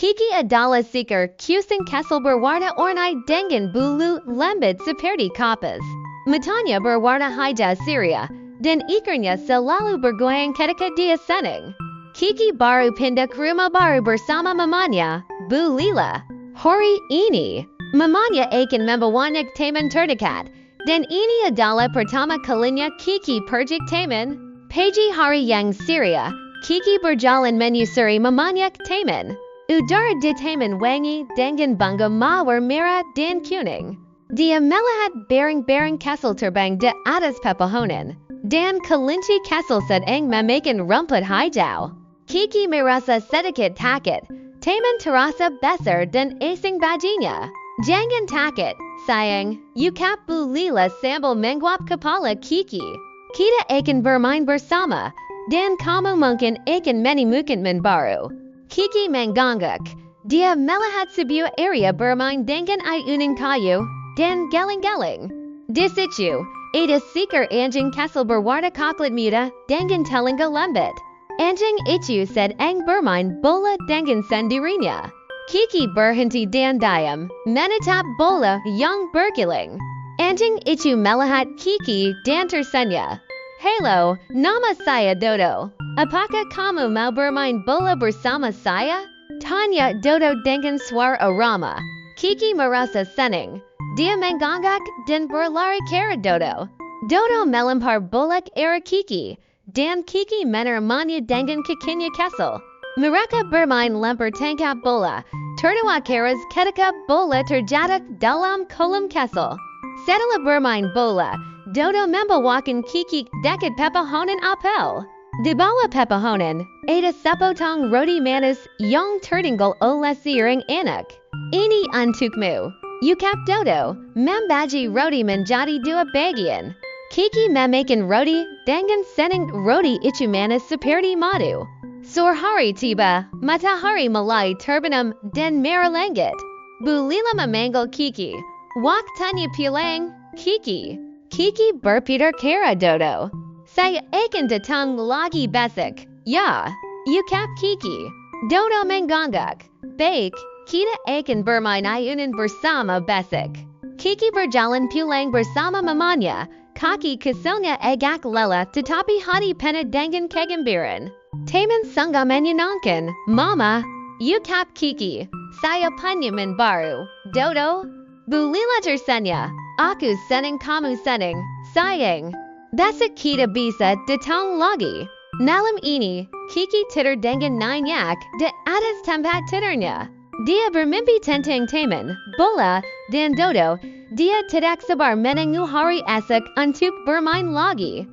Kiki adalah seeker Kucing Kecil berwarna oranye dengan bulu lembut seperti kapas. Matanya berwarna hijau ceria, dan ikarnya selalu bergoyang ketika dia senang. Kiki baru pindah ke rumah baru bersama mamanya, Bu Lila. Hari ini, mamanya akan membawanya ke taman terdekat, dan ini adalah pertama kalinya Kiki pergi ke taman. Pagi hari yang ceria, Kiki berjalan menyusuri mamanya ke taman. Udara di taman wangi dengan bunga mawar merah dan kuning. Dia melihat barang-barang Kecil terbang di atas pepohonan, dan kelinci Kecil sedang memakan rumput hijau. Kiki merasa sedikit takut. Taman terasa besar dan asing baginya. Jangan takut, sayang, ucap Bu Lila sambil menguap kepala Kiki. Kita akan bermain bersama, dan kamu mungkin akan menemukan teman baru. Kiki mengangguk. Dia melihat sebuah area bermain dengan ayunan kayu dan geleng-geleng. Di situ, ada seekor anjing Kecil berwarna coklat muda dengan telinga lembut. Anjing itu sedang bermain bola dengan sendirinya. Kiki berhenti dan diam, menatap bola yang berguling. Anjing itu melihat Kiki dan tersenyum. Halo, nama saya Dodo. Apakah kamu mau bermain bola bersama saya? Tanya Dodo dengan suara ramah. Kiki merasa senang. Dia mengangguk dan berlari ke arah Dodo. Dodo melempar bola ke arah Kiki, dan Kiki menerimanya dengan kakinya Kecil. Mereka bermain lempar tangkap bola, tertawa keras ketika bola terjatuh dalam kolam Kecil. Setelah bermain bola, Dodo membawakan Kiki dekat pepohonan apel. Di bawah pepohonan, ada sepotong roti manis yang tertinggal oleh seorang anak. Ini untukmu, ucap Dodo, membagi roti menjadi dua bagian. Kiki memakan roti dengan senang roti itu manis seperti madu. Sore hari tiba, matahari mulai terbenam dan merah langit. Bu Lila memanggil Kiki. Waktunya pulang, Kiki. Kiki berpikir ke arah Dodo. Saya akan datang lagi besok, ya, ucap Kiki. Dodo mengangguk. Baik, kita akan bermain ayunan bersama besok. Kiki berjalan pulang bersama mamanya. Kaki kecilnya agak lelah tetapi hati penuh dengan kegembiraan. Taman sungguh menyenangkan, Mama, ucap Kiki. Saya punya teman baru, Dodo. Bu Lila tersenyum. Aku senang kamu senang, sayang. Besok kita bisa datang lagi. Malam ini, Kiki tidur dengan nyenyak di atas tempat tidurnya. Dia bermimpi tentang taman, bola, dan Dodo. Dia tidak sabar menunggu hari esok untuk bermain lagi.